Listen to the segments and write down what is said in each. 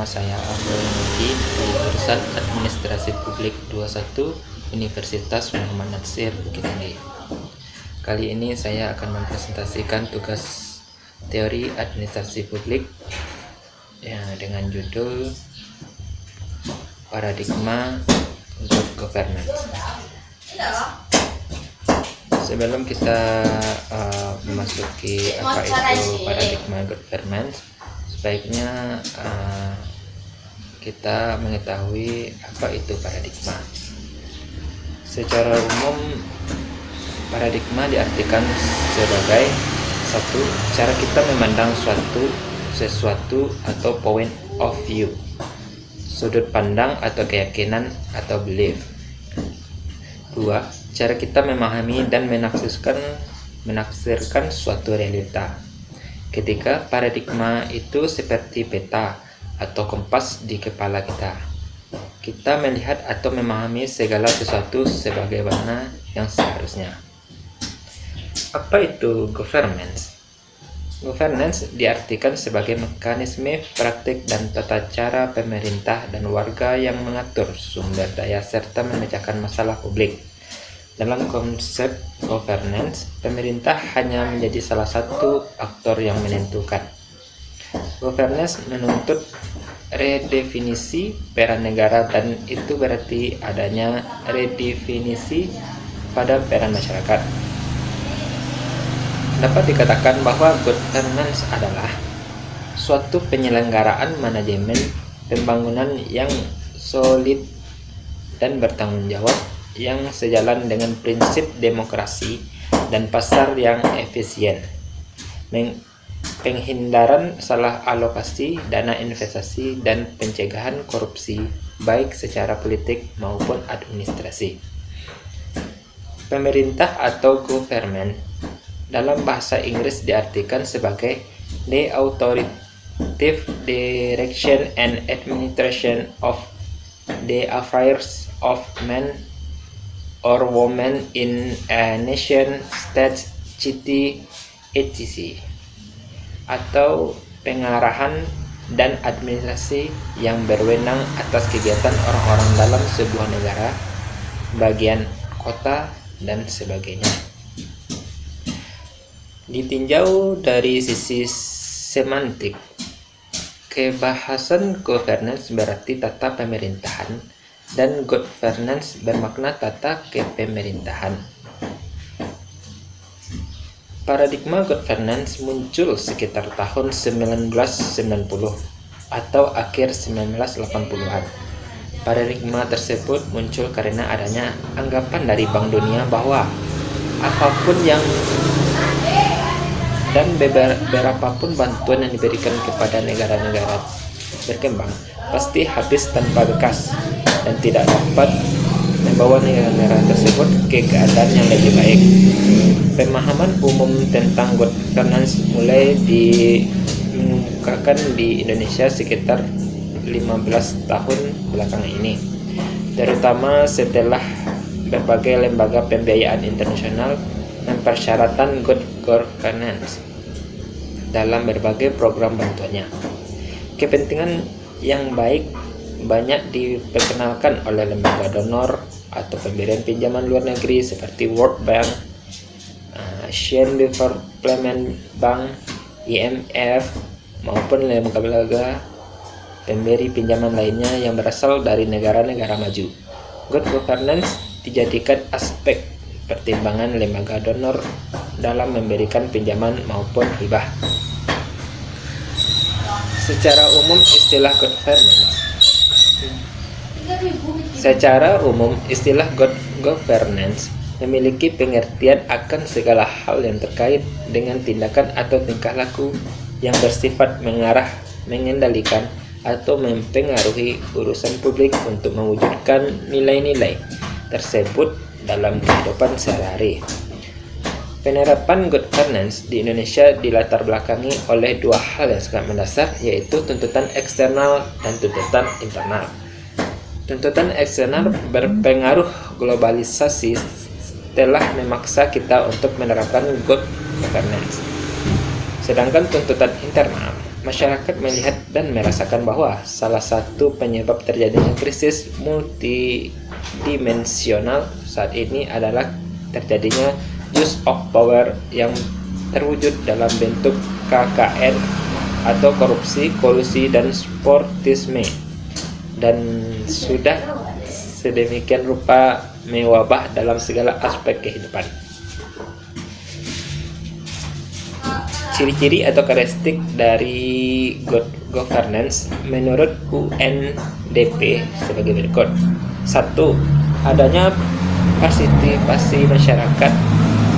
Nama saya Abdul Muti dari jurusan Administrasi Publik 21 Universitas Muhammad Natsir Bukit Tinggi. Kali ini saya akan mempresentasikan tugas teori administrasi publik dengan judul Paradigma Good Governance. Sebelum kita memasuki apa itu paradigma good governance, sebaiknya kita mengetahui apa itu paradigma. Secara umum, paradigma diartikan sebagai satu cara kita memandang sesuatu atau point of view, sudut pandang atau keyakinan atau belief. Dua, cara kita memahami dan menafsirkan suatu realita. Ketiga, paradigma itu seperti peta atau kompas di kepala kita. Kita melihat atau memahami segala sesuatu sebagaimana yang seharusnya. Apa itu governance? Governance diartikan sebagai mekanisme, praktik, dan tata cara pemerintah dan warga yang mengatur sumber daya serta memecahkan masalah publik. Dalam konsep governance, pemerintah hanya menjadi salah satu aktor yang menentukan. Governance menuntut redefinisi peran negara, dan itu berarti adanya redefinisi pada peran masyarakat. Dapat dikatakan bahwa governance adalah suatu penyelenggaraan manajemen pembangunan yang solid dan bertanggung jawab, yang sejalan dengan prinsip demokrasi dan pasar yang efisien, penghindaran salah alokasi dana investasi, dan pencegahan korupsi baik secara politik maupun administrasi. Pemerintah atau government dalam bahasa Inggris diartikan sebagai the authoritative direction and administration of the affairs of men or women in a nation, state, city, etc. Atau pengarahan dan administrasi yang berwenang atas kegiatan orang-orang dalam sebuah negara, bagian kota, dan sebagainya. Ditinjau dari sisi semantik, kebahasan governance berarti tata pemerintahan, dan governance bermakna tata kepemerintahan. Paradigma governance muncul sekitar tahun 1990 atau akhir 1980-an. Paradigma tersebut muncul karena adanya anggapan dari Bank Dunia bahwa apapun dan berapapun bantuan yang diberikan kepada negara-negara berkembang pasti habis tanpa bekas dan tidak dapat membawa negara-negara tersebut ke keadaan yang lebih baik. Pemahaman umum tentang governance mulai dikemukakan di Indonesia sekitar 15 tahun belakangan ini, terutama setelah berbagai lembaga pembiayaan internasional mempersyaratkan good governance dalam berbagai program bantuannya. Kepentingan yang baik banyak diperkenalkan oleh lembaga donor atau pemberian pinjaman luar negeri seperti World Bank, Asian Development Bank, IMF, maupun lembaga pemberi pinjaman lainnya yang berasal dari negara-negara maju. Good governance dijadikan aspek pertimbangan lembaga donor dalam memberikan pinjaman maupun hibah. Secara umum istilah good governance memiliki pengertian akan segala hal yang terkait dengan tindakan atau tingkah laku yang bersifat mengarah, mengendalikan, atau mempengaruhi urusan publik untuk mewujudkan nilai-nilai tersebut dalam kehidupan sehari-hari. Penerapan good governance di Indonesia dilatar belakangi oleh dua hal yang sangat mendasar, yaitu tuntutan eksternal dan tuntutan internal. Tuntutan eksternal berpengaruh globalisasi telah memaksa kita untuk menerapkan good governance. Sedangkan tuntutan internal Masyarakat melihat dan merasakan bahwa salah satu penyebab terjadinya krisis multidimensional saat ini adalah terjadinya use of power yang terwujud dalam bentuk KKN atau korupsi, kolusi, dan sportisme, dan sudah sedemikian rupa mewabah dalam segala aspek kehidupan. Ciri-ciri atau karakteristik dari good governance menurut UNDP sebagai berikut. 1. Adanya partisipasi masyarakat.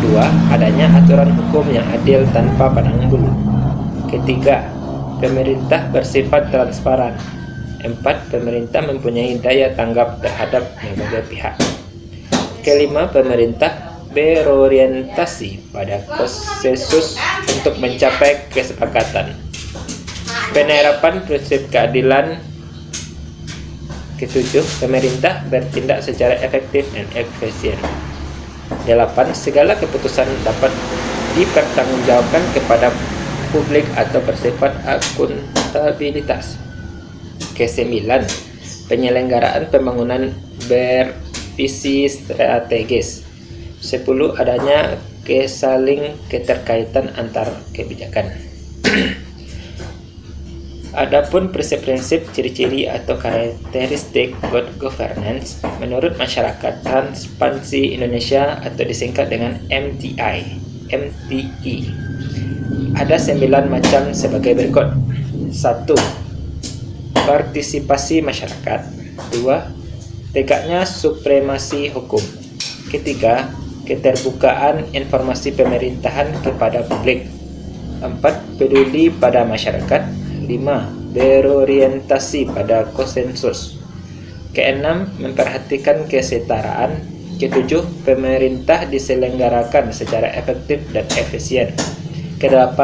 2. Adanya aturan hukum yang adil tanpa pandang bulu. Ketiga, pemerintah bersifat transparan. 4. Pemerintah mempunyai daya tanggap terhadap berbagai pihak. Kelima, pemerintah berorientasi pada konsensus untuk mencapai kesepakatan. Penerapan prinsip keadilan. Ketujuh, pemerintah bertindak secara efektif dan efisien. 8. Segala keputusan dapat dipertanggungjawabkan kepada publik atau bersifat akuntabilitas. Ke-9, penyelenggaraan pembangunan bervisi strategis. 10. Adanya kesaling keterkaitan antar kebijakan. Adapun prinsip-prinsip, ciri-ciri atau karakteristik good governance menurut masyarakat transparansi Indonesia atau disingkat dengan MTI. Ada 9 macam sebagai berikut. 1. Partisipasi masyarakat. 2. Tegaknya supremasi hukum. Ketiga, keterbukaan informasi pemerintahan kepada publik. 4. Peduli pada masyarakat. 5. Berorientasi pada konsensus. Ke-6. Memperhatikan kesetaraan. Ke-7. Pemerintah diselenggarakan secara efektif dan efisien. Ke-8.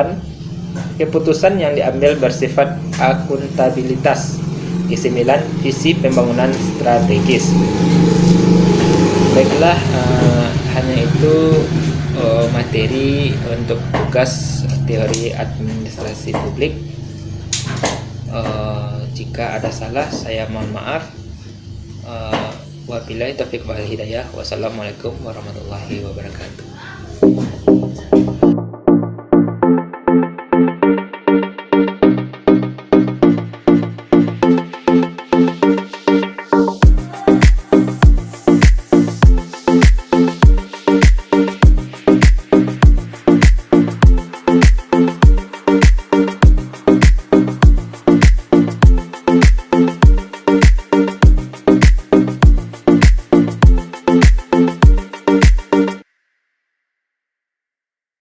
Keputusan yang diambil bersifat akuntabilitas. Ke-9. Visi pembangunan strategis. Baiklah, hanya itu materi untuk tugas teori administrasi publik. Jika ada salah, saya mohon maaf. Wabillahi taufiq wal hidayah. Wassalamualaikum warahmatullahi wabarakatuh.